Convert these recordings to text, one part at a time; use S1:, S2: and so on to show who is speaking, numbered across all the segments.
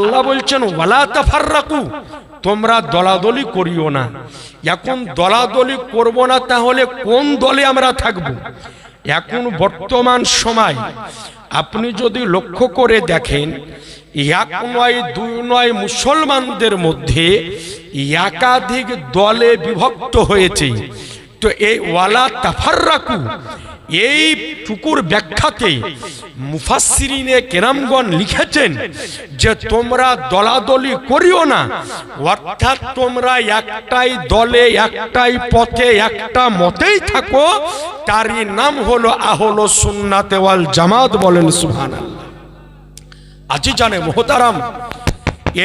S1: আল্লাহ বলছেন ওয়ালা তাফাররাকু, তোমরা দলাদলি করিও না। এখন দলাদলি করব না, তাহলে কোন দলে আমরা থাকব? এখন বর্তমান সময় আপনি যদি লক্ষ্য করে দেখেন, এক নয় দুই নয়, মুসলমানদের মধ্যে একাধিক দলে বিভক্ত হয়েছে। তো এই ওয়ালা তাফাররাকু এই টুকুর ব্যাখ্যাতে মুফাসসিরিনে কেরামগণ লিখেছেন যে তোমরা দলাদলি করিও না, অর্থাৎ তোমরা একটাই দলে, একটাই পথে, একটা মতেই থাকো, তারই নাম হলো আহলে সুন্নাত ওয়াল জামাত। বলেন সুবহানাল্লাহ। আজি জানে মুহতারাম,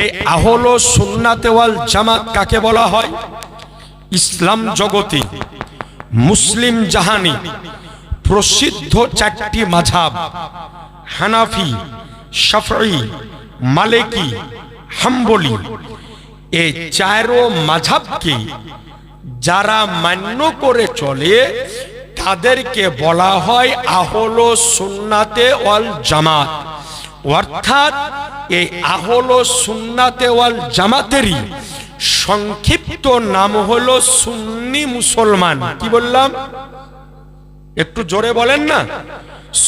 S1: এই আহলে সুন্নাত ওয়াল জামাত কাকে বলা হয়? ইসলাম জগতে মুসলিম জাহানি প্রসিদ্ধ চারটি মাযহাব হানাফি, শাফঈ, মালিকি, হাম্বলি, এই চারো মাযহাবকে যারা মান্য করে চলে তাদেরকে বলা হয় আহলে সুন্নাতে ওয়াল জামাত। অর্থাৎ এই আহলে সুন্নাতে ওয়াল জামাতেরই সংক্ষিপ্ত নাম হলো সুন্নি মুসলমান। কি বললাম? একটু জোরে বলেন না।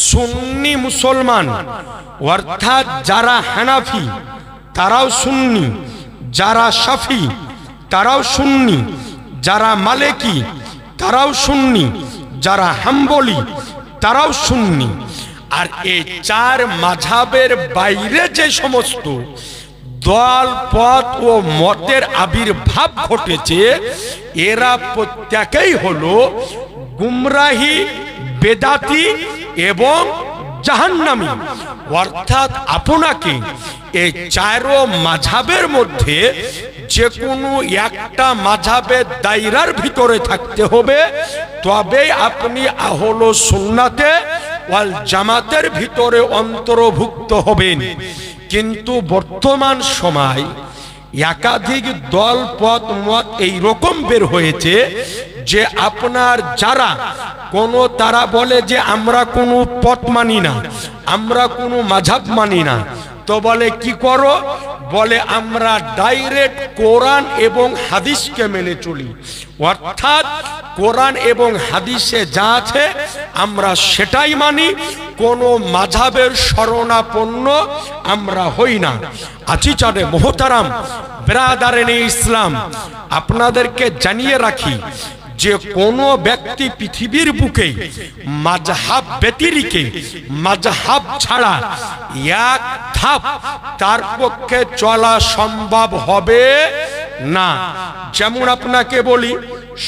S1: সুন্নি মুসলমান, অর্থাৎ যারা হানাফি তারাও সুন্নি, যারা শাফি তারাও সুন্নি, যারা মালিকি তারাও সুন্নি, যারা হাম্বলি তারাও সুন্নি। আর এই চার মাযহাবের বাইরে যে সমস্ত দল, পথ ও মতের আবির্ভাব ঘটেছে, এরা প্রত্যেকেই হলো গুমরাহি, বেদাতি এবং জাহান্নামী। অর্থাৎ আপনাকে এই চারো মাযহাবের মধ্যে যে কোনো একটা মাযহাবের দায়রার ভিতরে থাকতে হবে, তবে আপনি আহলে সুন্নাতে ওয়াল জামাতের ভিতরে অন্তর্ভুক্ত হবেন। কিন্তু বর্তমান সময় একাধিক দল, পথ, মত এই রকম বের হয়েছে যে আপনার যারা তারা বলে যে আমরা কোনো পথ মানি না, আমরা কোনো মাযহাব মানি না। তো বলে কি করো? বলে আমরা ডাইরেক্ট কোরআন এবং হাদিসকে মেনে চলি, অর্থাৎ কোরআন এবং হাদিসে যা আছে আমরা সেটাই মানি, কোনো মাযহাবের শরণাপন্ন আমরা হই না। আছি জানে মুহতারাম বিরাদারানে ইসলাম, আপনাদেরকে জানিয়ে রাখি যে কোনো ব্যক্তি পৃথিবীর বুকে মাযহাব ব্যতিরেকে, মাযহাব ছাড়া এক ধাপ তার পক্ষে চলা সম্ভব হবে না। যেমন আপনাকে বলি,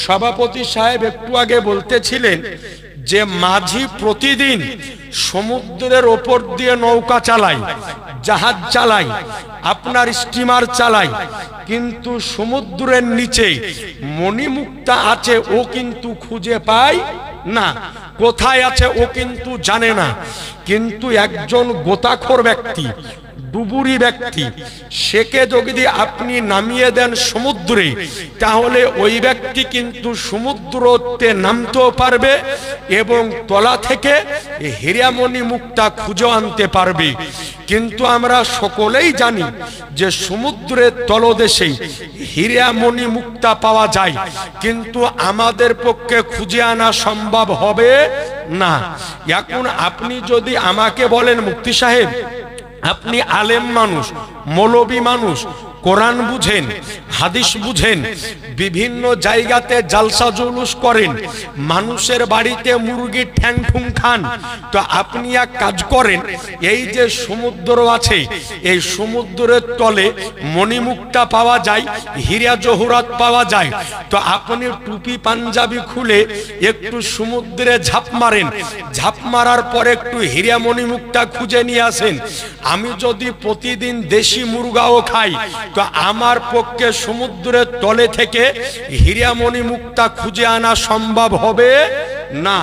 S1: সভাপতি সাহেব একটু আগে বলতেছিলেন যে মাঝি প্রতিদিন সমুদ্রের ওপর দিয়ে নৌকা চালায়, জাহাজ চালায়, আপনার স্টিমার চালায়, কিন্তু সমুদ্রের নিচে মণিমুক্তা আছে ও কিন্তু খুঁজে পায় না, কোথায় আছে ও কিন্তু জানে না। কিন্তু একজন গোতাখোর ব্যক্তি, ডুবুরি ব্যক্তি, সেকে যদি আপনি নামিয়ে দেন সমুদ্রে, তাহলে ওই ব্যক্তি কিন্তু সমুদ্রতে নামতেও পারবে এবং তলা থেকে হীরামণি মুক্তা খুঁজে আনতে পারবে। কিন্তু আমরা সকলেই জানি যে সমুদ্রের তলদেশে হীরামণি মুক্তা পাওয়া যায়, কিন্তু আমাদের পক্ষে খুঁজে আনা সম্ভব হবে না। এখন আপনি যদি আমাকে বলেন মুফতি সাহেব আপনি আলেম মানুষ, মৌলবী মানুষ, কোরআন বুঝেন, হাদিস বুঝেন, বিভিন্ন জায়গাতে জালসা জুলুস করেন, মানুষের বাড়িতে মুরগির ঠ্যাং ঠুং খান, তো আপনি এক কাজ করেন, এই যে সমুদ্র আছে এই সমুদ্রের তলে মণিমুক্তা পাওয়া যায়, হীরা জহরাত পাওয়া যায়, তো আপনি টুপি পাঞ্জাবি খুলে একটু সমুদ্রে ঝাঁপ মারেন, ঝাঁপ মারার পরে একটু হীরা মণিমুক্তা খুঁজে নিয়ে আসেন। আমি যদি প্রতিদিন দেশি মুরগাও খাই, তো আমার পক্ষে সমুদ্রের তলে থেকে হীরামণি মুক্তা খুঁজে আনা সম্ভব হবে না।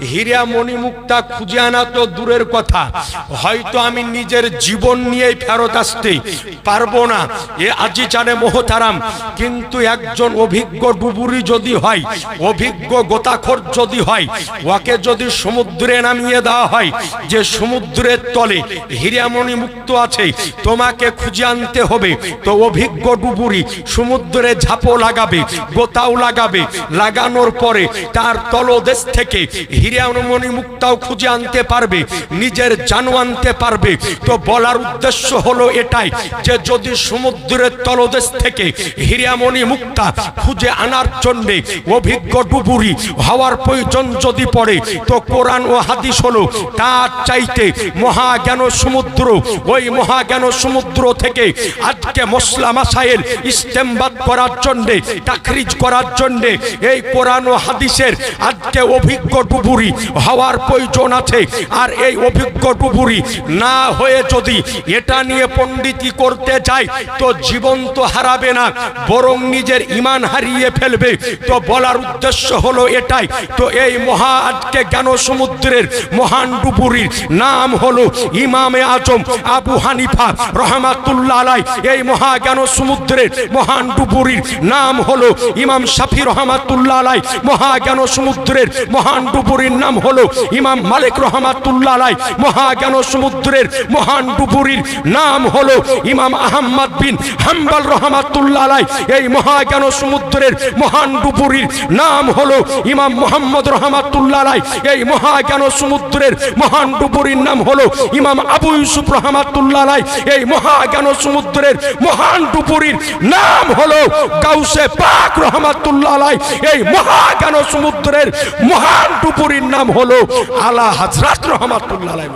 S1: হীরা মণি মুক্তা খুঁজে আনা তো দূরের কথা, হয়তো আমি নিজের জীবন নিয়ে ফেরত আসতে পারবো না, এ আজি জানে মোহতারাম। কিন্তু একজন অভিজ্ঞ ডুবুরি যদি হয়, অভিজ্ঞ গোতাখোর যদি হয়, ওকে যদি সমুদ্রে নামিয়ে দেওয়া হয় যে সমুদ্রের তলে হীরামণি মুক্ত আছে, তোমাকে খুঁজে আনতে হবে, তো অভিজ্ঞ ডুবুরি সমুদ্রে ঝাঁপও লাগাবে, গোতাও লাগাবে, লাগানোর পরে তার তলদেশ থেকে হীরামণি মুক্তাও খুঁজে আনতে পারবে, নিজের জানও আনতে পারবে। তো বলার উদ্দেশ্য হলো এটাই যে যদি সমুদ্রের তলদেশ থেকে হীরামণি মুক্তা খুঁজে আনার জন্য অভিজ্ঞ ডুবুরি হওয়ার প্রয়োজন যদি পড়ে, তো কোরআন ও হাদিস হলো তার চাইতে মহাজ্ঞান সমুদ্র। ওই মহাজ্ঞান সমুদ্র থেকে আজকে মশলা মাসাইল ইস্তেমবাদ করার জন্য, তাখরিজ করার জন্য এই কোরআন ও হাদিসের আজকে অভিজ্ঞ ডুবুরি হওয়ার প্রয়োজন আছে। আর এই অভিজ্ঞ ডুবুরি না হয়ে যদি এটা নিয়ে পণ্ডিতি করতে যায়, তো জীবন তো হারাবে না, বরং নিজের ঈমান হারিয়ে ফেলবে। তো বলার উদ্দেশ্য হলো এটাই। তো এই মহা আজকে জ্ঞান সমুদ্রের মহান ডুবুরির নাম হলো ইমামে আজম আবু হানিফা রহমাতুল্লাহ আলাই। এই মহা জ্ঞান সমুদ্রের মহান ডুবুরির নাম হলো ইমাম শাফি রহমাতুল্লাহ আলাই। মহা জ্ঞান সমুদ্রের মহান ডুবুরির নাম হলো ইমাম মালিক রহমাতুল্লাহ আলাই। মহা জ্ঞান সমুদ্রের মহান ডুবুরির নাম হলো ইমাম আহমদ বিন হাম্বল রহমাতুল্লাহ আলাই। এই মহা জ্ঞান সমুদ্রের মহান ডুবুরির নাম হলো ইমাম মুহাম্মদ রহমাতুল্লাহ আলাই। এই মহা জ্ঞান সমুদ্রের মহান ডুবুরির নাম হলো ইমাম আবু ইউসুফ রহমাতুল্লাহ আলাই। এই মহা জ্ঞান সমুদ্রের মহান ডুবুরির নাম হলো গাউসে পাক রহমাতুল্লাহ আলাই। এই মহা জ্ঞান সমুদ্রের মহান ডুবুরির নাম হলো আলা হযরত রহমাতুল্লাহ আলাই।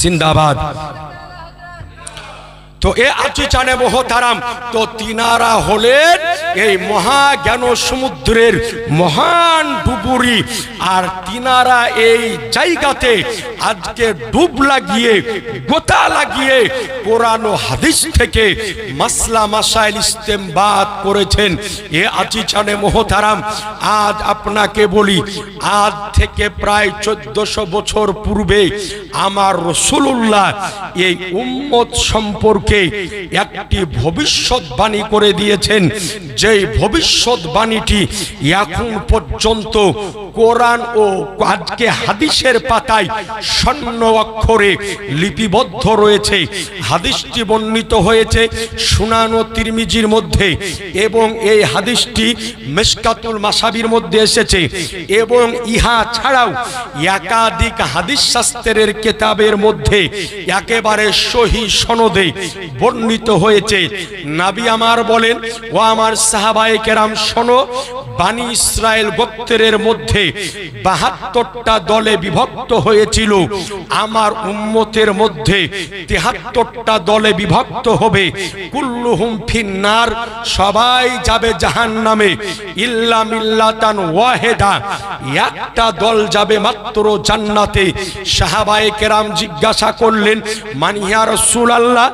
S1: জিন্দাবাদ। তো এ আজি জানে মোহতারাম, তো তিনারা হলেন এই মহাজ্ঞান সমুদ্রের মহান ডুবুরি। আর তিনারা এই জায়গাতে আজকে ডুব লাগিয়ে, গোতা লাগিয়ে কোরআন ও হাদিস থেকে মাসলা মাসাইল ইস্তেমবাদ করেছেন। এ আজি জানে মোহতারাম, আজ আপনাকে বলি, আজ থেকে প্রায় 1400 বছর পূর্বে আমার রাসূলুল্লাহ এই উম্মত সম্পর্কে একটি ভবিষ্যৎবাণী করে দিয়েছেন। যেই ভবিষ্যৎবাণীটি এখন পর্যন্ত কোরআন ও আজকে হাদিসের পাতায় স্বর্ণ অক্ষরে লিপিবদ্ধ রয়েছে। হাদিসটি বর্ণিত হয়েছে সুনান ও তিরমিজির মধ্যে, এবং এই হাদিসটি মিশকাতুল মাসাবির মধ্যে এসেছে, এবং ইহা ছাড়াও একাধিক হাদিস শাস্ত্রের কিতাবের মধ্যে একেবারে সহি সনদে বর্ণিত হয়েছে। নবী আমার বলেন, ও আমার সাহাবায়ে কেরাম শোনো, বানি ইসরায়েল গোত্রের মধ্যে 72টা দলে বিভক্ত হয়েছিল। আমার উম্মতের মধ্যে 73টা দলে বিভক্ত হবে। কুল্লুহুম ফিন্নার, সবাই যাবে জাহান্নামে, ইল্লা মিল্লাতান ওয়াহিদা, একটা দল যাবে মাত্র জান্নাতে। সাহাবায়ে কেরাম জিজ্ঞাসা করলেন, মান ইয়া রাসূলুল্লাহ,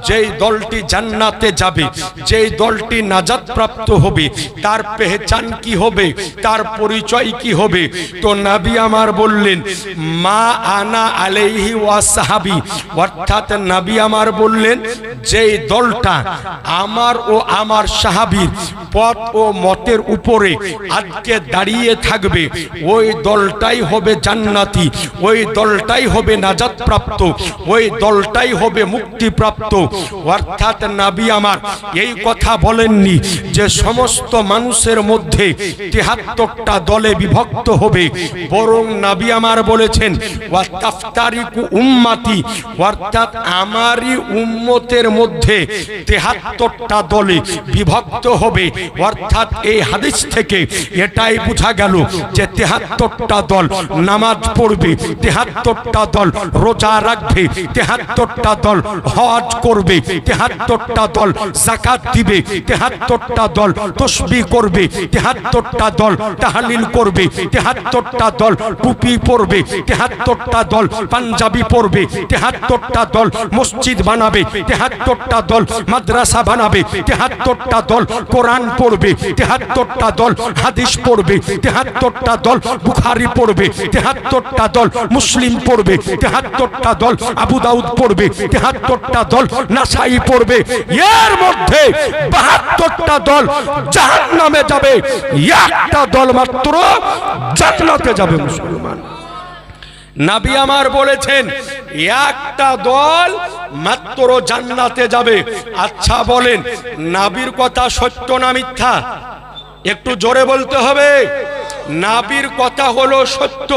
S1: যেই দলটি জান্নাতে যাবে, যেই দলটি নাজাত প্রাপ্ত হবে, তার পেহচান কি হবে, তার পরিচয় কি হবে? তো নবী আমার বললেন, মা আনা আলাইহি ওয়া সাহাবী, অর্থাৎ নবী আমার বললেন যেই দলটা আমার ও আমার সাহাবীর পথ ও মতের উপরে আজকে দাঁড়িয়ে থাকবে, ওই দলটাই হবে জান্নাতি, ওই দলটাই হবে নাজাত প্রাপ্ত, ওই দলটাই হবে মুক্তি প্রাপ্ত। অর্থাৎ নবী আমার এই কথা বলেননি যে সমস্ত মানুষের মধ্যে 73টা দলে বিভক্ত হবে, বরং নবী আমার বলেছেন ওয়া তাফতারিকু উম্মতি, অর্থাৎ আমারই উম্মতের মধ্যে 73টা দলে বিভক্ত হবে। অর্থাৎ এই হাদিস থেকে এটাই বোঝা গেল যে 73টা দল নামাজ পড়বে, 73টা দল রোজা রাখবে, 73টা দল হজ করবে, 73টা দল যাকাত দিবে, 73টা দল তাসবিহ করবে, 73টা দল তাহলিল করবে, 73টা দল টুপি পরবে, 73টা দল পাঞ্জাবি পরবে, 73টা দল মসজিদ বানাবে, 73টা দল মাদ্রাসা বানাবে, 73টা দল কোরআন পড়বে, 73টা দল হাদিস পড়বে, 73টা দল বুখারী পড়বে, 73টা দল মুসলিম পড়বে, 73টা দল আবু দাউদ পড়বে, 73টা দল নাসাই পড়বে। এর মধ্যে 72টা দল জাহান্নামে যাবে, একটা দল মাত্র জান্নাতে যাবে। মুসলমান নবী আমার বলেছেন একটা দল মাত্র জান্নাতে যাবে। আচ্ছা বলেন, নবীর কথা সত্য না মিথ্যা? একটু জোরে বলতে হবে। নবীর কথা হলো সত্য,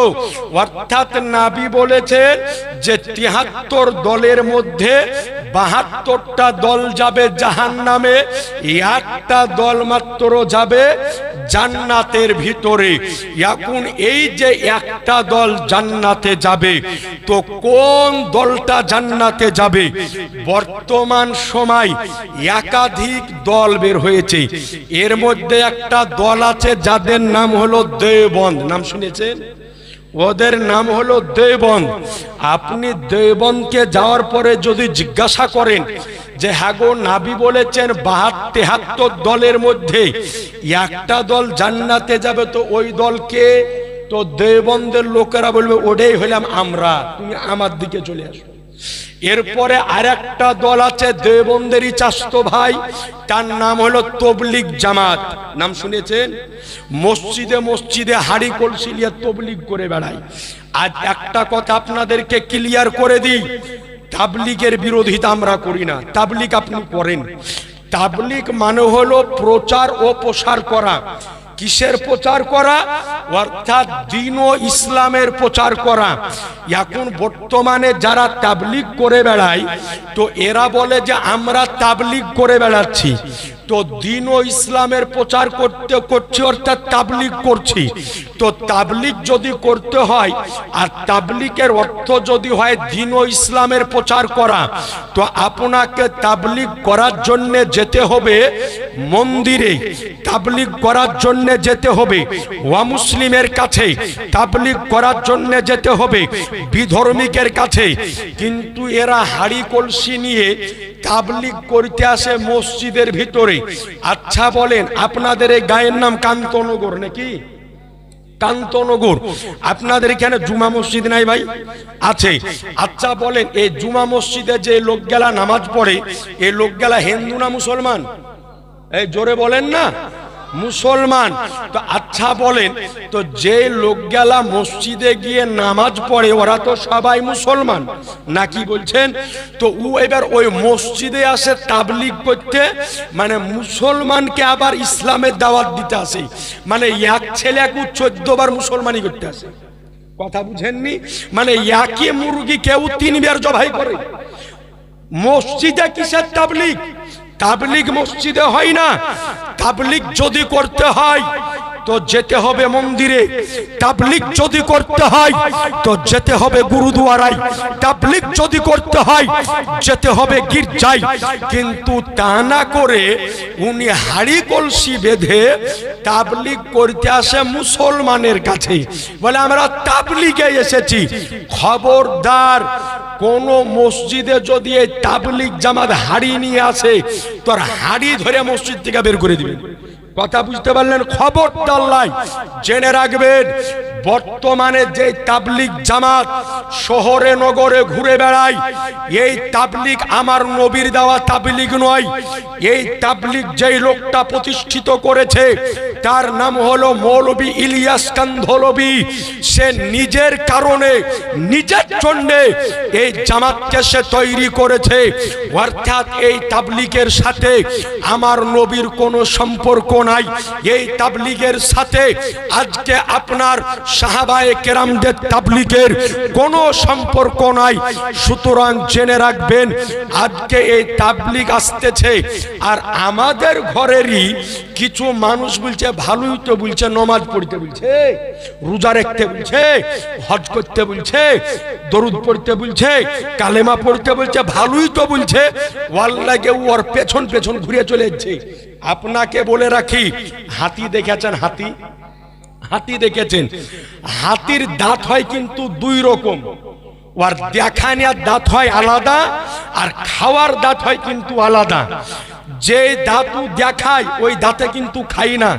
S1: অর্থাৎ নবী বলেছেন যে 73 দলের মধ্যে 72টা দল যাবে জাহান্নামে, একটা দল মাত্র যাবে জান্নাতের ভিতরে। এখন এই যে একটা দল জান্নাতে যাবে, তো কোন দলটা জান্নাতে যাবে? বর্তমান সময় একাধিক দল বের হয়েছে। এর মধ্যে একটা দল আছে যাদের নাম হলো দেওবন্দ। নাম শুনেছেন? ওদের নাম হলো দেওবন্দ। আপনি দেওবন্দকে যাওয়ার পরে যদি জিজ্ঞাসা করেন যে হ্যাঁ গো, নবী বলেছেন 73 দলের মধ্যে একটা দল জান্নাতে যাবে, তো ওই দলকে, তো দেওবন্দের লোকেরা বলবে ওটাই হলাম আমরা, তুমি আমার দিকে চলে আসো। এরপরে আরেকটা দল আছে দেওবন্দেরই চাস্তো ভাই, তার নাম হলো তবলিগ জামাত। নাম শুনেছেন? মসজিদে মসজিদে হাড়ি কলসি নিয়ে তবলিগ করে বেড়ায়। আজ একটা কথা আপনাদেরকে ক্লিয়ার করে দিই, তাবলিগের বিরোধিতা আমরা করি না, তাবলিগ আপনি করেন। তাবলিগ মানে হলো প্রচার ও প্রসার করা। কিসের প্রচার করা? অর্থাৎ দ্বীন ও ইসলামের প্রচার করা। এখন বর্তমানে যারা তাবলিগ করে বেড়ায়, তো এরা বলে যে আমরা তাবলিগ করে বেড়াচ্ছি, তো দ্বীন ও ইসলামের প্রচার করছি, অর্থাৎ তাবলিগ করছি। তো তাবলিগ যদি করতে হয়, আর তাবলিগের অর্থ যদি হয় দ্বীন ও ইসলামের প্রচার করা, তো আপনাকে তাবলিগ করার জন্য যেতে হবে মন্দিরে, তাবলিগ করার জন্য যেতে হবে অমুসলিমের কাছে, তাবলিগ করার জন্য যেতে হবে বিধর্মীকের কাছে। কিন্তু এরা হাড়ি কলসি নিয়ে তাবলিগ করতে আসে মসজিদের ভিতরে। আচ্ছা বলেন, আপনাদের এই গায়ের নাম কান্তনগর নাকি? কান্তনগর। আপনাদের এখানে জুমা মসজিদ নাই ভাই? আছে। আচ্ছা বলেন, এই জুমা মসজিদে যে লোকগুলা নামাজ পড়ে, এই লোকগুলা হিন্দু না মুসলমান? এই জোরে বলেন না, মুসলমান। তো আচ্ছা বলেন, তো যে লোকগুলা মসজিদে গিয়ে নামাজ পড়ে ওরা তো সবাই মুসলমান নাকি বলছেন? তো ও এবার ওই মসজিদে আসে তাবলিগ করতে, মানে মুসলমানকে আবার ইসলামের দাওয়াত দিতে আসে। মানে এক ছেলেকে 14 বার মুসলমানি করতে আসে। কথা বুঝেননি? মানে একই মুরগি কেউ 3 বার জবাই করে। মসজিদে কিসের তাবলিগ? তাবলিগ মসজিদে হয় না। তাবলিগ যদি করতে হয় তো যেতে হবে মন্দিরে, তাবলিগ যদি করতে হয় তো যেতে হবে গুরুদুয়ারায়, তাবলিগ যদি করতে হয় যেতে হবে গির্জায়। কিন্তু তা না করে উনি হাড়ি কলসি বেঁধে তাবলিগ করতে আসে মুসলমানের কাছে, বলে আমরা তাবলিগে এসেছি। খবরদার, কোন মসজিদে যদি এই তাবলিগ জামাত হাড়ি নিয়ে আসে, তোর হাড়ি ধরে মসজিদ থেকে বের করে দিবেন। কথা বুঝতে পারলেন? খবরদার লাই, জেনে রাখবেন, বর্তমানে যে তাবলিগ জামাত শহরে নগরে ঘুরে বেড়ায়, এই তাবলিগ আমার নবীর দেওয়া তাবলিগ নয়। এই তাবলিগ যেই লোকটা প্রতিষ্ঠিত করেছে তার নাম হলো মৌলভী ইলিয়াস কান্ধলভী। সে নিজের কারণে, নিজের জন্য এই জামাতকে সে তৈরি করেছে। অর্থাৎ এই তাবলিগের সাথে আমার নবীর কোনো সম্পর্ক নাই। এই তাবলিগের সাথে আজকে আপনার সাহাবায়ে কেরামদের তাবলিগের কোনো সম্পর্ক নাই। সুতরাং জেনে রাখবেন, আজকে এই তাবলিগ আসতেছে, আর আমাদের ঘরেরই কিছু মানুষ বলছে ভালোই তো বলছে, নামাজ পড়তে বলছে, রোজা রাখতে বলছে, হজ করতে বলছে, দরুদ পড়তে বলছে, কালেমা পড়তে বলছে, ভালোই তো বলছে, ওয়াল্লাহকে ওর পেছন পেছন ঘুরে চলে যাচ্ছে। আপনাকে বলে রাখি, হাতি দেখেছেন? হাতি, হাতি দেখেছেন, হাতির দাঁত হয় কিন্তু দুই রকম, ওর দেখানোর দাঁত হয় আলাদা আর খাওয়ার দাঁত হয় কিন্তু আলাদা। যেই দাঁতু দেখায় ওই দাঁতে কিন্তু খাই না,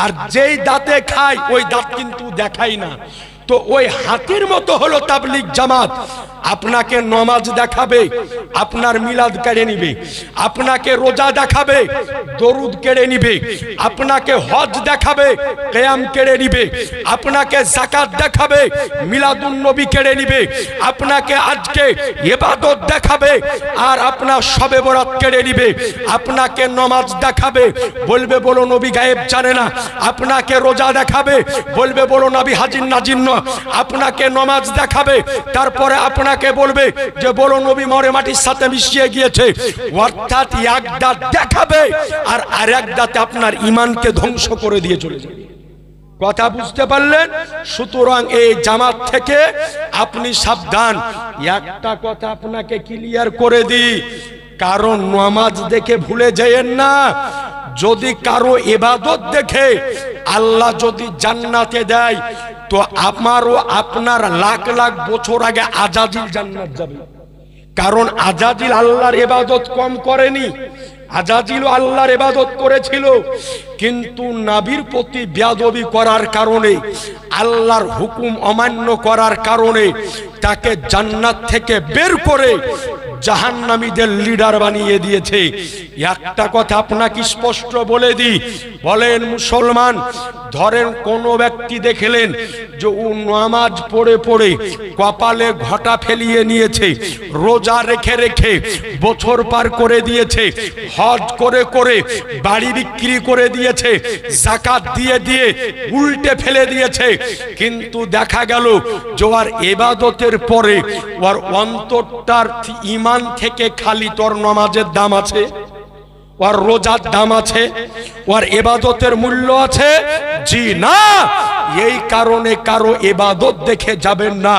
S1: আর যেই দাঁতে খায় ওই দাঁত কিন্তু দেখাই না। তো ওই হাতির মতো হলো তাবলীগ জামাত। আপনাকে নামাজ দেখাবে, আপনার মিলাদ কেড়ে নিবে, আপনাকে রোজা দেখাবে, দরুদ কেড়ে নিবে, আপনাকে হজ দেখাবে, কিয়াম কেড়ে নিবে, আপনাকে যাকাত দেখাবে, মিলাদুন নবী কেড়ে নিবে, আপনাকে আজকে ইবাদত দেখাবে আর আপনার শবে বরাত কেড়ে নিবে। আপনাকে নামাজ দেখাবে, বলবে বলো নবী গায়েব জানে না। আপনাকে রোজা দেখাবে, বলবে বলো নবী হাজির নাজির নয়। আপনাকে নামাজ দেখাবে, তারপরে আপনাকে বলবে যে বলো নবী মরে মাটির সাথে মিশিয়ে গিয়েছে। অর্থাৎ এক দাঁত দেখাবে আর আরেক দাঁতে আপনার ঈমানকে ধ্বংস করে দিয়ে চলে যাবে। কথা বুঝতে পারলেন? সুতরাং এই জামাত থেকে আপনি সাবধান। একটা কথা আপনাকে ক্লিয়ার করে দিই, কারণ নামাজ দেখে ভুলে যায়েন না। যদি কারো ইবাদত দেখে আল্লাহ যদি জান্নাতে দেয়, তো আমারও আপনার লাখ লাখ বছর আগে আজাজিল জান্নাত যাবে। কারণ আজাজিল আল্লাহর ইবাদত কম করেনি, আজাজিল আল্লাহর ইবাদত করেছিল, কিন্তু নবীর প্রতি বেয়াদবি করার কারণে, আল্লাহর হুকুম অমান্য করার কারণে তাকে জান্নাত থেকে বের করে জাহান্নামীদের লিডার বানিয়ে দিয়েছে। একটা কথা আপনাকে স্পষ্ট বলে দিই, বলেন মুসলমান, ধরেন কোন ব্যক্তি দেখলেন যে ও নামাজ পড়ে পড়ে কপালে ঘটা ফেলিয়ে নিয়েছে, রোজা রেখে রেখে বছর পার করে দিয়েছে, হজ করে করে বাড়ি বিক্রি করে দিয়েছে, যাকাত দিয়ে দিয়ে উল্টে ফেলে দিয়েছে, কিন্তু দেখা গেল যে ওর ইবাদতের পরে ওর অন্তরটার ঈমান থেকে খালি তোর নামাজের দাম আছে, ওর রোজার দাম আছে, ওর ইবাদতের মূল্য আছে? জি না। এই কারণে কারো ইবাদত দেখে যাবেন না,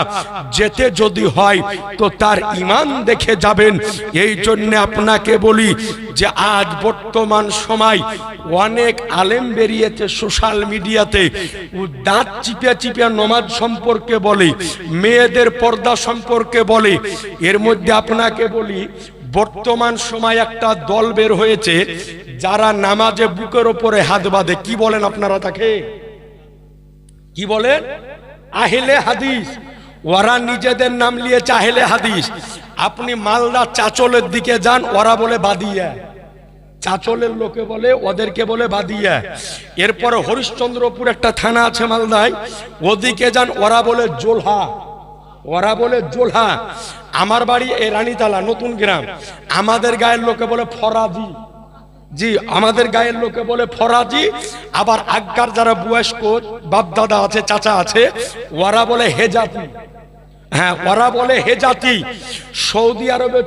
S1: যেতে যদি হয় তো তার ঈমান দেখে যাবেন। এই জন্য আপনাকে বলি যে আজ বর্তমান সময় অনেক আলেম বেরিয়েছে সোশ্যাল মিডিয়াতে, ও দাঁত চিপে চিপে নামাজ সম্পর্কে বলে, মেয়েদের পর্দা সম্পর্কে বলে। এর মধ্যে আপনাকে বলি, বর্তমান সময় একটা দল বের হয়েছে যারা নামাজে বুকের উপরে হাত বাঁধে। কি বলেন আপনারা তাকে? কি বলেন? আহলে হাদিস। ওরা নিজেদের নাম নিয়েছে আহলে হাদিস। আপনি মালদা চাচলের দিকে যান, ওরা বলে বাদিয়া। চাচলের লোকে বলে, ওদেরকে বলে বাদিয়া। এরপরে হরিশ্চন্দ্রপুর একটা থানা আছে মালদায়, ওদিকে যান, ওরা বলে জোলহা, ওরা বলে জোলহা। আমার বাড়ি এই রানীতলা নতুন গ্রাম, আমাদের গায়ের লোকে বলে ফরাজি। জি, আমাদের গায়ের লোকে বলে ফরাজি। আবার আজ্ঞার যারা বয়স্ক বাপ দাদা আছে, চাচা আছে, ওরা বলে হেজাতি। হ্যাঁ, ওরা বলে হেজাতি। সৌদি আরবে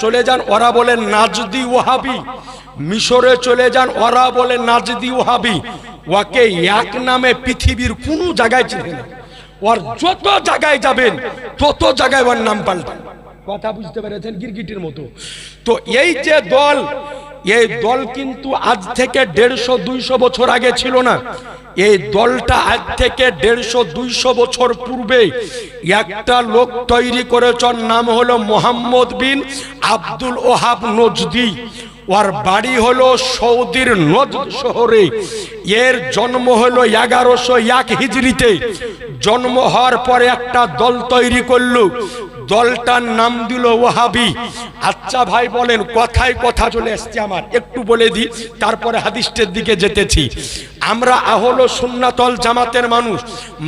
S1: চলে যান, ওরা বলে নাজদি ওয়াহাবি। মিশরে চলে যান, ওরা বলে নাজদি ওয়াহাবি। ওকে এক নামে পৃথিবীর কোনো জায়গায় চিনে না। ওর যত জায়গায় যাবেন তত জায়গায় ওর নাম পাল্টান। কথা বুঝতে পেরেছেন? গিরগিটির মতো। তো এই যে দল, এই দল কিন্তু আজ থেকে 150-200 বছর আগে ছিল না। এই দলটা আজ থেকে 150-200 বছর পূর্বে একটা লোক তৈরি করেছেন, নাম হলো মোহাম্মদ বিন আব্দুল ওহাব নজদি। ওর বাড়ি হলো সৌদির নজদ শহরে। এর জন্ম হলো 1101 হিজরিতে। জন্ম হওয়ার পরে একটা দল তৈরি করলো, দলটার নাম দিল ওয়াহাবি। আচ্ছা ভাই বলেন, কথায় কথা চলে আসছে আমার, একটু বলে দিই, তারপরে হাদিসের দিকে যেতেছি। আমরা আহলে সুন্নাত ওয়াল জামাতের মানুষ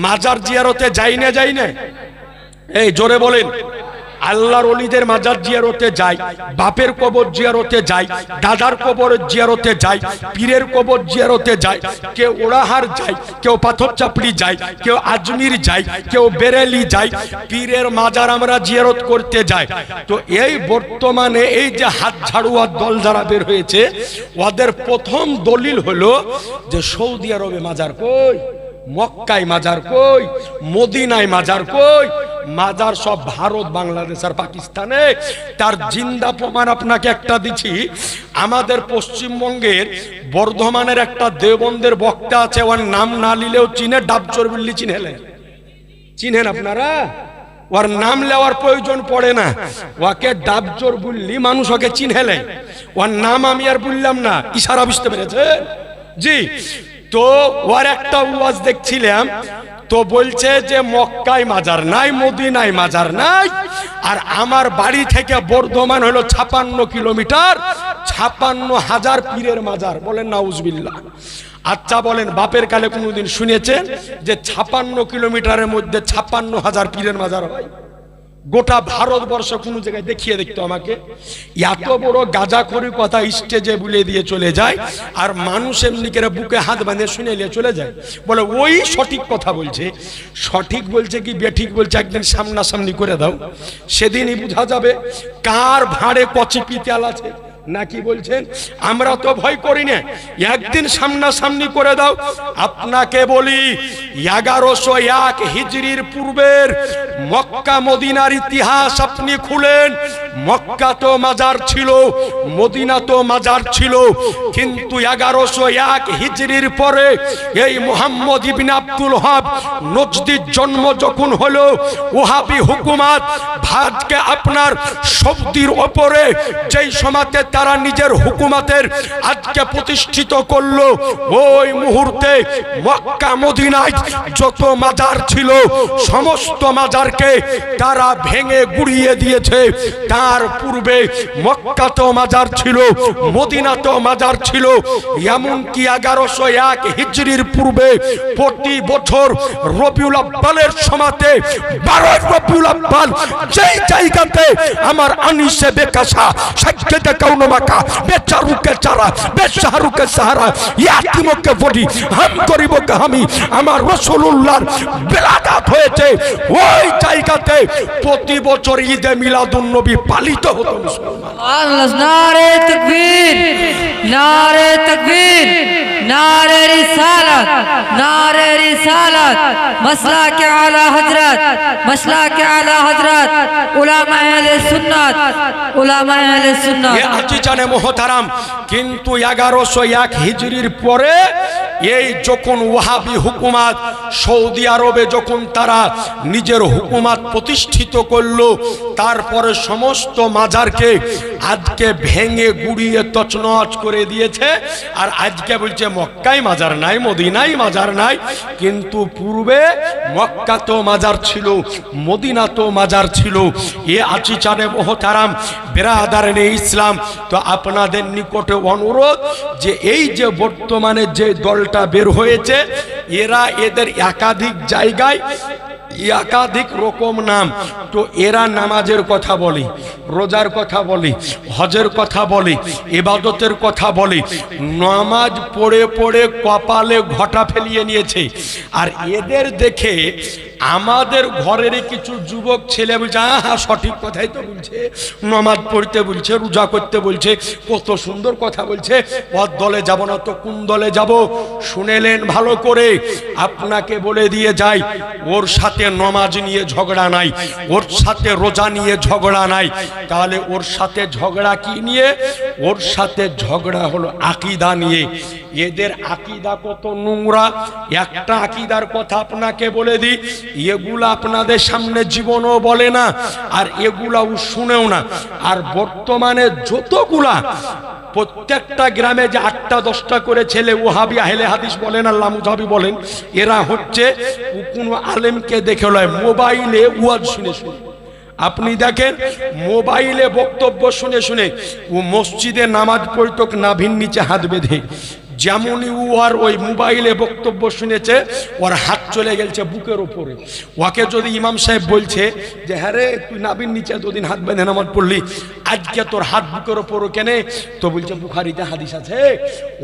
S1: মাজার জিয়ারতে যাই না? এই জোরে বলেন। আল্লাহর ওলিদের মাজার জিয়ারতে যায়, বাপের কবর জিয়ারতে যায়, দাদার কবর জিয়ারতে যায়, পীরের কবর জিয়ারতে যায়। কেউ ওড়াহার যায়, কেউ পাথর চাপড়ি যায়, কেউ আজমির যায়, কেউ বেরেলি যায়। পীরের মাজার আমরা জিয়ারত করতে যাই। তো এই বর্তমানে এই যে হাত ঝাড়ুয়ার দল যারা বের হয়েছে, ওদের প্রথম দলিল হলো যে সৌদি আরবে মাজার কই, মক্কায় মাজার কই, মদিনায় মাজার কই, মাজার সব ভারত, বাংলাদেশ আর পাকিস্তানে। তার জিন্দা প্রমাণ আপনাকে একটা দিচ্ছি। আমাদের পশ্চিমবঙ্গের বর্ধমানের একটা দেওবন্দের বক্তা আছে, ওর নাম না নিলেও চিনে, ডাবচোর বিল্লি চিনেলেন, চিনেন আপনারা? ওর নাম নেওয়ার প্রয়োজন পড়ে না, ওকে ডাবচোর বললি মানুষ ওকে চিনহেলে। ওর নাম আমি আর বললাম না, ইশারা বুঝতে পেরেছে জি? তো ওর একটা ওয়াজ দেখছিলাম, তো বলছে যে মক্কায় মাজার নাই, মদিনায় মাজার নাই, আর আমার বাড়ি থেকে বর্ধমান হলো 56 কিলোমিটার, 56,000 পীরের মাজার। বলেন নাউজুবিল্লাহ। আচ্ছা বলেন, বাপের কালে কোনোদিন শুনেছেন যে 56 কিলোমিটারের মধ্যে 56,000 পীরের মাজার হয়? গোটা ভারতবর্ষ কোনো জায়গায় দেখিয়ে দেখতো আমাকে। এত বড় গাঁজাখড়ি কথা স্টেজে বলে দিয়ে চলে যায়, আর মানুষ এমনি করে বুকে হাত বাঁধে শুনে নিয়ে চলে যায়, বলে ওই সঠিক কথা বলছে। সঠিক বলছে কি বেঠিক বলছে একদিন সামনাসামনি করে দাও, সেদিনই বোঝা যাবে কার ভাঁড়ে কচি পিতাল আছে। নাকি বলছেন? আমরা তো ভয় করি না, একদিন সামনাসামনি করে দাও। আপনাকে বলি 1101 হিজরির পূর্বের মক্কা মদিনার ইতিহাস আপনি খুলেন। মক্কা তো মাজার ছিল, মদিনা তো মাজার ছিল, কিন্তু 1101 হিজরির পরে এই মুহাম্মদ ইবনে আব্দুল ওয়াহাব নজদির জন্ম যখন হলো, ওহাবি হুকুমত ভারতকে আপনার সৌদির ওপরে যেই সময়তে তারা নিজের হুকুমতের আজকে প্রতিষ্ঠিত করলো, ওই মুহূর্তে মক্কা মদিনায় যত মাজার ছিল সমস্ত মাজারকে তারা ভেঙে গুড়িয়ে দিয়েছে। তার পূর্বে মক্কা তো মাজার ছিল, মদিনা তো মাজার ছিল, এমনকি 1101 হিজরির পূর্বে প্রতি বছর রবিউল আব্বালের সময়তে 12 রবিউল আব্বাল যেই জায়গাতে আমার আনিসে বেকাসা সাজ্জাদে কাউনমাকা বেচারুকে চারা বেশাহরুকে সাহারা ইয়াতিমকে বডি হাম করিবকে আমি আমার রাসূলুল্লাহর বেলাদাত হয়েছে। ওই জায়গাতে প্রতি বছর ঈদে মিলাদুন নবী পালিত হতো। মুসলমান
S2: আল্লাহ, নারে তাকবীর, নারে তাকবীর, নারে রিসালাত, নারে রিসালাত, মাসলাকে আলা হযরত, মাসলাকে আলা হযরত উলামা আহলে সুন্নাত, উলামা আহলে সুন্নাত।
S1: আজি জানে মুহতারাম, কিন্তু 1101 হিজরির পরে এই যখন ওয়াহাবি হুকুমত সৌদি আরবে যখন তারা নিজের হুকুমত প্রতিষ্ঠিত করলো, তারপরে সমস্ত মাজারকে আজকে ভেঙে গুড়িয়ে তছনছ করে দিয়েছে। আর আজকে বলছে মক্কায় মাজার নাই, মদিনায় মাজার নাই, কিন্তু পূর্বে মক্কা তো মাজার ছিল, মদিনা তো মাজার ছিল। এ আছি জানে মুহতারাম বিরাদারানে ইসলাম, তো আপনাদের নিকটে অনুরোধ যে এই যে বর্তমানে যে দলটা বের হয়েছে, এরা এদের একাধিক জায়গায় একাধিক রকম নাম, তো এরা নামাজের কথা বলে, রোজার কথা বলে, হজের কথা বলে, ইবাদতের কথা বলে, নামাজ পড়ে পড়ে কপালে ঘটা ফেলিয়ে নিয়েছে। আর এদের দেখে আমাদের ঘরেরই কিছু যুবক ছেলে বলছে, হ্যাঁ সঠিক কথাই তো বলছে, নামাজ পড়তে বলছে, রোজা করতে বলছে, কত সুন্দর কথা বলছে, ওর দলে যাব না তো কোন দলে যাব? শুনেলেন ভালো করে, আপনাকে বলে দিয়ে যাই, ওর সাথে নামাজ নিয়ে ঝগড়া নাই, ওর সাথে রোজা নিয়ে ঝগড়া নাই, তাহলে ওর সাথে ঝগড়া কি নিয়ে? ওর সাথে ঝগড়া হলো আকীদা নিয়ে। এদের আকীদা কত নোংরা। একটা আকীদার কথা আপনাকে বলে দিই, এগুলা আপনাদের সামনে জীবনও বলে না, আর এগুলাও শুনেও না। আর বর্তমানে যতগুলা প্রত্যেকটা গ্রামে যে 8টা-10টা করে ছেলে ওহাবি আহলে হাদিস বলেন আর লামুজাবি বলেন, এরা হচ্ছে কোনো আলেমকে দেখে লয়, মোবাইলে ওয়াজ শুনে শুনে। আপনি দেখেন মোবাইলে বক্তব্য শুনে শুনে ও মসজিদে নামাজ পড়তো নাভির নিচে হাত বেঁধে, যেমনই ওর ওই মোবাইলে বক্তব্য শুনেছে ওর হাত চলে গেছে বুকের উপরে। ওকে যদি ইমাম সাহেব বলছে যে হ্যাঁ রে তুই নাভির নিচে দুদিন হাত বেঁধে নামাজ পড়লি, আজকে তোর হাত বুকের উপরে কেনে? তো বলছে বুখারিতে হাদিস আছে।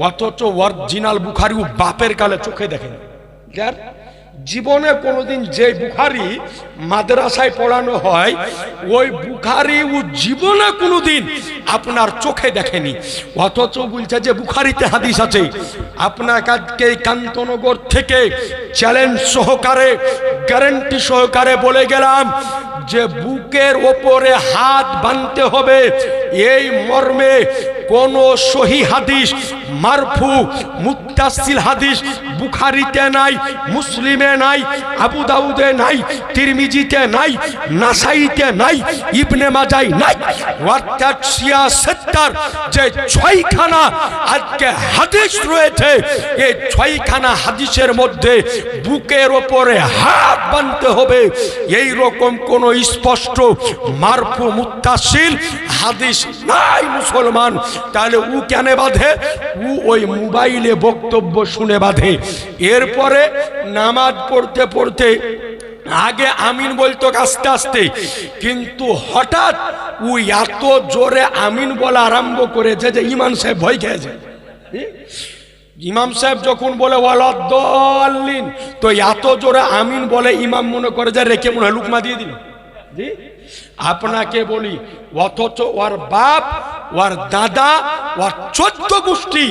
S1: অথচ অরিজিনাল বুখারি ও বাপের কালে চোখে দেখে না। জীবনে কোনোদিন যে বুখারী মাদ্রাসায় পড়ানো হয় ওই বুখারী ও জীবনে কোনোদিন আপনার চোখে দেখেনি, অথচ বলছে যে বুখারীতে হাদিস আছে। আপনাকে কান্তনগর থেকে চ্যালেঞ্জ সহকারে, গ্যারান্টি সহকারে বলে গেলাম যে বুকের ওপরে হাত বাঁধতে হবে, এই মর্মে কোন সহি হাদিস, মারফু মুত্তাসিল হাদিস বুখারীতে নাই, মুসলিমে নাই, আবু দাউদে নাই, তিরমিজিতে নাই, নাসাইতে নাই, ইবনে মাজায় নাই। অর্থাৎ ৭৬ যে ৬খানা আজকে হাদিস রয়েছে, এই ৬খানা হাদিসের মধ্যে বুকের ওপরে হাত বাঁধতে হবে, এই রকম কোন স্পষ্ট মারফু মুত্তাসিল হাদিস নাই মুসলমান। তাহলে ও কেন বাঁধে? ও ওই মোবাইলে বক্তব্য শুনে বাঁধে। এরপরে নামাজ পড়তে পড়তে আগে আমিন বলতো আস্তে আস্তে, কিন্তু হঠাৎ ও এত জোরে আমিন বলা আরম্ভ করেছে যে ইমাম সাহেব ভয় খেয়েছে। ইমাম সাহেব যখন বলে ওয়ালাদ্দাল্লিন, তো এত জোরে আমিন বলে ইমাম মনে করে যে রেখে মনে হয় লুকমা দিয়ে দিল। জি, আপনাকে বলি, অথচ ওর বাপ, ওর দাদা, ওর 14 গোষ্ঠী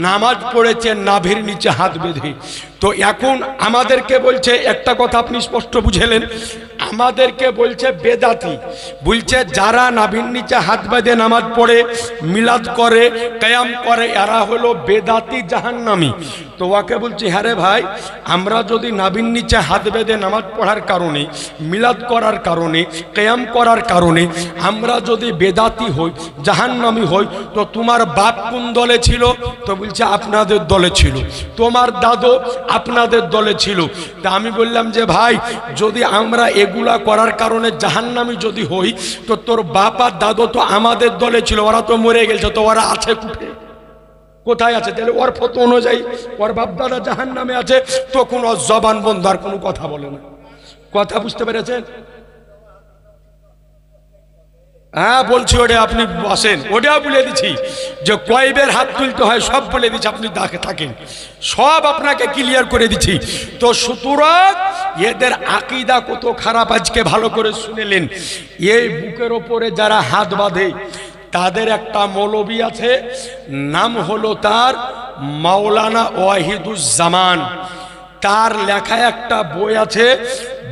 S1: নামাজ পড়েছে নাভির নিচে হাত বেঁধে। তো এখন আমাদেরকে বলছে একটা কথা আপনি স্পষ্ট বুঝেলেন, আমাদেরকে বলছে বেদাতি, বলছে যারা নাভির নিচে হাত বেঁধে নামাজ পড়ে, মিলাদ করে, কিয়াম করে, এরা হলো বেদাতি, জাহান্নামী। তো ওকে বলছি, হ্যাঁ রে ভাই, আমরা যদি নাভির নিচে হাত বেঁধে নামাজ পড়ার কারণে, মিলাদ করার কারণে, কিয়াম করার কারণে আমরা যদি বেদাতি হই, জাহান্নামী হই, তো তোমার বাপ কোন দলে ছিল? তো বলছে আপনাদের দলে ছিল। তোমার দাদু আপনাদের দলে ছিল। তা আমি বললাম যে ভাই, যদি আমরা এগুলা করার কারণে জাহান্নামী যদি হই, তো তোর বাপ আর দাদু তো আমাদের দলে ছিল, ওরা তো মরে গেছে, তো ওরা আছে কোথায় আছে? তাহলে ওর ফতো অনুযায়ী ওর বাপ দাদা জাহান্নামে আছে, তখন ওর জবান বন্ধ, আর কোনো কথা বলে না। কথা বুঝতে পেরেছেন? হ্যাঁ বলছি, ওটা আপনি বসেন, ওটাও বলে দিচ্ছি যে কয়বের হাত তুলতে হয় সব বলে দিচ্ছি, আপনি দেখে থাকেন, সব আপনাকে ক্লিয়ার করে দিচ্ছি। তো সুতরাং এদের আকীদা কত খারাপ আজকে ভালো করে শুনেলেন। এই বুকের ওপরে যারা হাত বাঁধে তাদের একটা মৌলবী আছে, নাম হলো তার মাওলানা ওয়াহিদুজ্জামান। তার লেখা একটা বই আছে,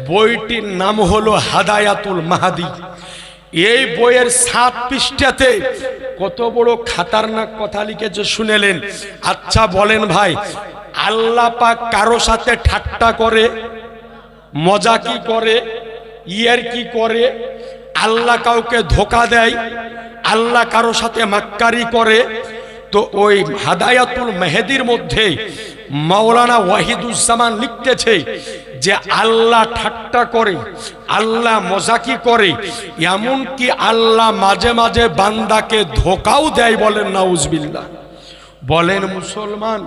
S1: বইটির নাম হলো হাদায়াতুল মাহাদি। এই বইয়ের 7 পৃষ্ঠাতে কত বড় খাতারনাক কথা লিখেছে শুনেলেন। আচ্ছা বলেন ভাই, আল্লাহ পাক কারো সাথে ঠাট্টা করে, মজা কি করে, ইয়ার কি করে? আল্লাহ কাউকে ধোকা দেয়? আল্লাহ কারো সাথে মাক্কারি করে? তো ওই হাদায়াতুল মেহেদির মধ্যে মাওলানা ওয়াহিদুজ্জামান লিখতেছে যে আল্লাহ ঠাট্টা করে, আল্লাহ মজাকি করে, এমনকি আল্লাহ মাঝে মাঝে বান্দাকে ধোকাও দেয়। বলেন নাউজুবিল্লাহ। বলেন মুসলমান,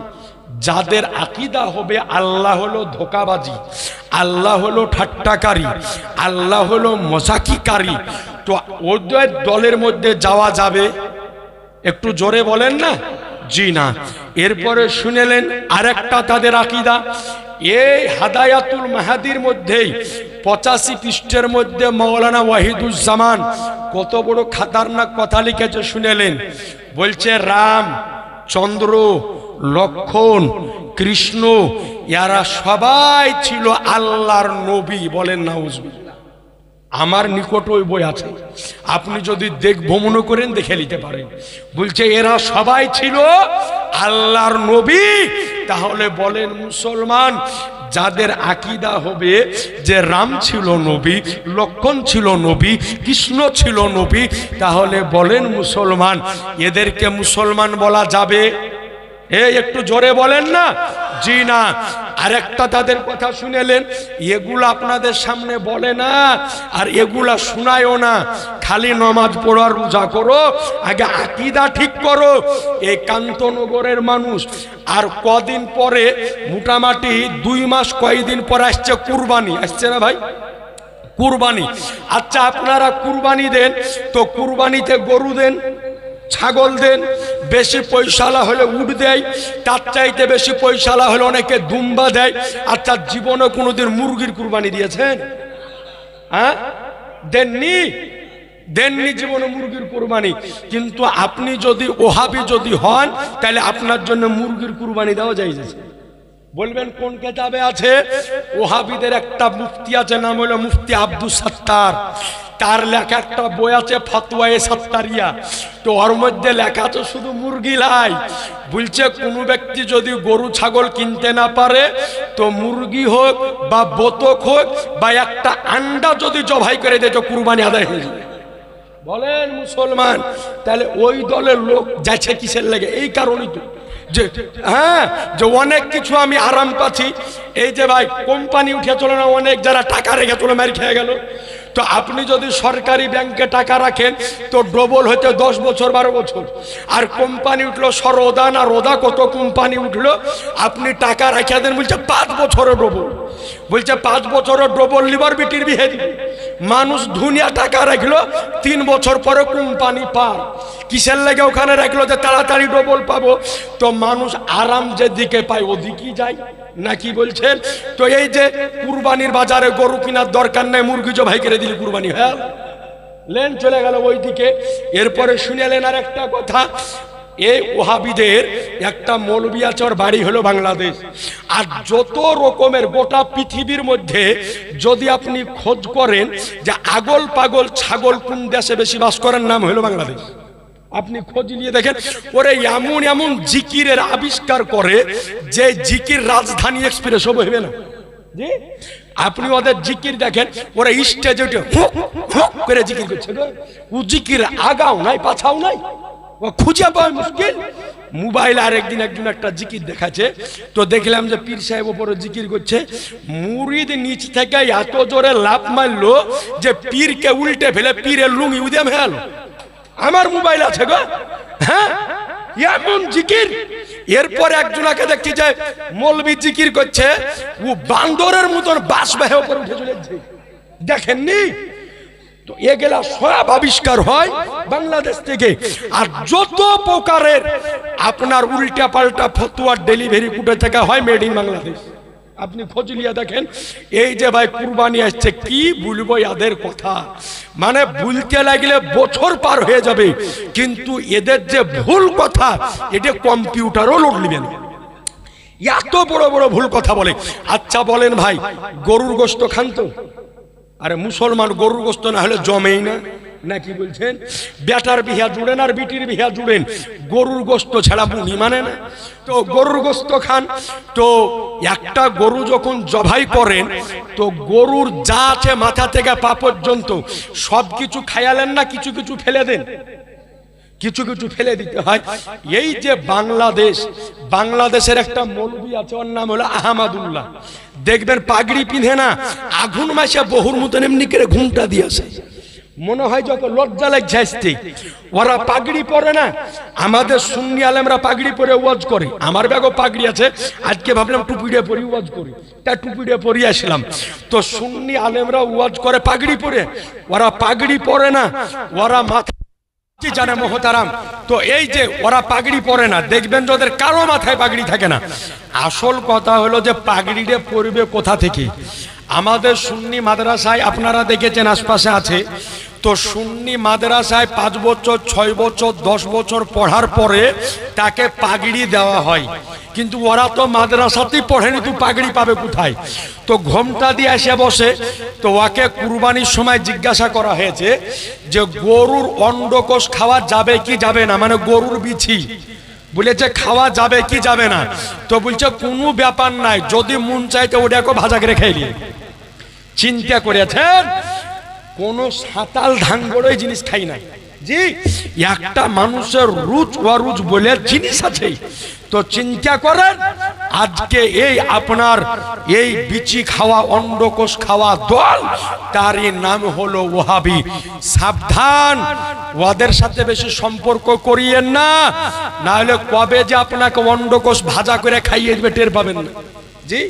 S1: যাদের আকীদা হবে আল্লাহ হলো ধোকাবাজি, আল্লাহ হলো ঠাট্টাকারী, আল্লাহ হলো মজাকিকারী, তো ওদের দলের মধ্যে যাওয়া যাবে? একটু জোরে বলেন না। জি না। এরপরে শুনেলেন আরেকটা তাদের আকীদা, এই হাদায়াতুল মাহাদির মধ্যেই 85 পৃষ্ঠার মধ্যে মাওলানা ওয়াহিদুজ্জামান কত বড় খাতারনাক কথা লিখেছে শুনেলেন। বলছে রাম, চন্দ্র, লক্ষণ, কৃষ্ণ, এরা সবাই ছিল আল্লাহর নবী। বলেন নাউজুবিল্লাহ। আমার নিকট ওই বই আছে, আপনি যদি ভ্রমণ করেন দেখে নিতে পারেন। বলছে এরা সবাই ছিল আল্লাহর নবী। তাহলে বলেন মুসলমান, যাদের আকীদা হবে যে রাম ছিল নবী, লক্ষণ ছিল নবী, কৃষ্ণ ছিল নবী, তাহলে বলেন মুসলমান, এদেরকে মুসলমান বলা যাবে? একটু জোরে বলেন না। জি না। আরেকটা তাদের কথা শুনেলেন, এগুলা আপনাদের সামনে বলে না আর এগুলা শোনায়ও না, খালি নামাজ পড়ো আর রোজা করো, আগে আকীদা ঠিক করো। এই কান্তনগরের মানুষ আর কদিন পরে, মোটামুটি 2 মাস কয়েকদিন পর আসছে কুরবানি, আসছে না ভাই? কুরবানি। আচ্ছা আপনারা কুরবানি দেন, তো কুরবানিতে গরু দেন, ছাগল দেন, বেশি পয়সালা হলে উট দেয়, তার চাইতে বেশি পয়সালা হলে অনেকে দুম্বা দেয়। আচ্ছা, জীবনে কোনোদিন মুরগির কুরবানি দিয়েছেন? হ্যাঁ, দেননি, দেননি জীবনে মুরগির কুরবানি। কিন্তু আপনি যদি ওহাবি যদি হন, তাহলে আপনার জন্য মুরগির কুরবানি দেওয়া জায়েজ আছে। বলবেন কোন কিতাবে আছে? ওহাবিদের একটা মুফতি আছে, নাম হলো মুফতি আব্দুস সাত্তার। তার লেখা একটা বই আছে ফতোয়ায়ে সাত্তারিয়া। তো ওর মধ্যে লেখা আছে শুধু মুরগি লাই। বলছে কোন ব্যক্তি যদি গরু ছাগল কিনতে না পারে, তো মুরগি হোক বা বতক হোক বা একটা আন্ডা যদি জবাই করে দেয়, তো কুরবানি আদায় হয়ে যাবে। বলেন মুসলমান, তাহলে ওই দলের লোক যাচ্ছে কিসের লাগে? এই কারণেই তো যে হ্যাঁ, যে অনেক কিছু আমি আরাম পাচ্ছি। এই যে ভাই কোম্পানি উঠে চলে না, অনেক যারা টাকা রেখে চলে মারি খেয়ে গেল। তো আপনি যদি সরকারি ব্যাংকে টাকা রাখেন, তো ডবল হইতে 10 বছর 12 বছর। আর কোম্পানি উঠলো সরোদা না রোদা, কত কোম্পানি উঠলো, আপনি টাকা রেখে দেন, বলছে 5 বছরে ডবল। বলছে 5 বছরে ডবল লিবার বিটির বিহে দিবে। মানুষ দুনিয়া টাকা রাখলো, 3 বছর পরে কোম্পানি পার। কিসের লাগে ওখানে রাখলো? যে তাড়াতাড়ি ডবল পাবো। তো মানুষ আরাম যেদিকে পায় ওদিকেই যায় নাকি বলছেন? তো এই যে কুরবানির বাজারে গরু কেনার দরকার নাই, মুরগি জবাই করে দিলে কুরবানি হ্যাঁ লেন চলে গেল ওই দিকে। এরপরে শুনেলেন আর একটা কথা, এই ওহাবিদের একটা মৌলবি আছে, ওর বাড়ি হলো বাংলাদেশ। আর যত রকমের গোটা পৃথিবীর মধ্যে যদি আপনি খোঁজ করেন যে আগল পাগল ছাগল কোন দেশে বেশি বাস করেন, নাম হলো বাংলাদেশ। আপনি খোঁজ নিয়ে দেখেন, ওরে এমন এমন জিকিরের আবিষ্কার করে যে জিকির রাজধানী এক্সপ্রেস হবে না। জি, আপনি ওদের জিকির দেখেন, ওরা স্টেজে উঠে হুক হুক করে জিকির করছে। ও জিকির আগাও নাই পাছাও নাই, ও খুঁজে পাওয়া মুশকিল। মোবাইল আর একদিন একজন একটা জিকির দেখাচ্ছে, তো দেখলাম যে পীর সাহেব ওপরে জিকির করছে। মুরিদ নিচ থেকে এত জোরে লাফ মারলো যে পীরকে উল্টে ফেলে পীরের লুঙ্গি উদে মেল। আমার মোবাইল আছে গো, হ্যাঁ এমন জিকির। এরপর একজনকে দেখছি যে মৌলবি জিকির করছে, ও বান্দরের মতন বাস বাহে উপরে উঠে চলেছে, দেখেননি? তো এগুলা সব আবিষ্কার হয় বাংলাদেশ থেকে। আর যত প্রকারের আপনার উল্টা পাল্টা ফতোয়ার ডেলিভারি কুটে থেকে হয় মেড ইন বাংলাদেশ। আপনি খোঁজ নিয়ে দেখেন। এই যে ভাই কুরবানি আসছে, কি বলবো এদের কথা, মানে বলতে লাগলে বছর পার হয়ে যাবে। কিন্তু এদের যে ভুল কথা, এটা কম্পিউটারও লোড নেবে না, এত বড় বড় ভুল কথা বলে। আচ্ছা বলেন ভাই, গরুর গোশত খান তো? আরে মুসলমান গরুর গোশত না হলে জমেই না, নাকি বলছেন? বেটার বিহা জুড়েন আর বিটির বিহা জুড়েন, গরুর গোশত ছাড়া বুনি মানে না। তো গরুর গোশত খান। তো একটা গরু যখন জবাই করেন, তো গরুর যা আছে মাথা থেকে পা পর্যন্ত সব কিছু খায়ালেন না, কিছু কিছু ফেলে দেন? কিছু কিছু ফেলে দিতে হয়। এই যে বাংলাদেশের একটা মৌলবি আছে, ওর নাম হলো আহমদুল্লাহ। দেখবেন পাগড়ি পিঁধে না, আগুন মাসে বহুর মতন এমনি করে ঘুমটা দিয়েছে, মনে হয় যত লজ্জা লাগছে আসতে। ওরা পাগড়ি পরে না। আমাদের সুন্নি আলেমরা পাগড়ি পরে ওয়াজ করে, আমার ব্যাগও পাগড়ি আছে। আজকে ভাবলাম টুপিটা পরি ওয়াজ করি, তা টুপিটা পরি আসলাম। তো সুন্নি আলেমরা ওয়াজ করে পাগড়ি পরে, ওরা পাগড়ি পরে না, ওরা মাথা কি জানে মহতারাম। তো এই যে ওরা পাগড়ি পরে না, দেখবেন যে ওদের কারো মাথায় পাগড়ি থাকে না। আসল কথা হলো যে পাগড়িটা পরবে কোথা থেকে? আমাদের সুন্নি মাদ্রাসায় আপনারা দেখেছেন আশপাশে আছে, তো সুন্নি মাদ্রাসায় 5 বছর 6 বছর 10 বছর পড়ার পরে তাকে পাগড়ি দেওয়া হয়। কিন্তু ওরা তো মাদ্রাসাতেই পড়েনি, তো পাগড়ি পাবে কোথায়? তো ঘোমটা দিয়ে এসে বসে। তো ওকে কুরবানির সময় জিজ্ঞাসা করা হয়েছে যে গরুর অন্ডকোষ খাওয়া যাবে কি যাবে না, মানে গরুর বিছি বলেছে খাওয়া যাবে কি যাবে না। তো বলছে কোনো ব্যাপার নাই, যদি মন চাইতে ওটাকে ভাজা করে খেয়ে নিয়ে। চিন্তা করেছেন? কোন সাতাল ধাঙ্গড় জিনিস খাই নাই। জি, একটা মানুষের রুচ অরুচ বলে জিনিস আছে। তো চিন্তা করেন, আজকে এই আপনার এই বিচি খাওয়া অন্ডকোষ খাওয়া দল, তারই নাম হলো ওহাবি। সাবধান, ওদের সাথে বেশি সম্পর্ক করিয়েন না, না হলে কবে যে আপনাকে অন্ডকোষ ভাজা করে খাইয়ে দেবে টের পাবেন না। জি।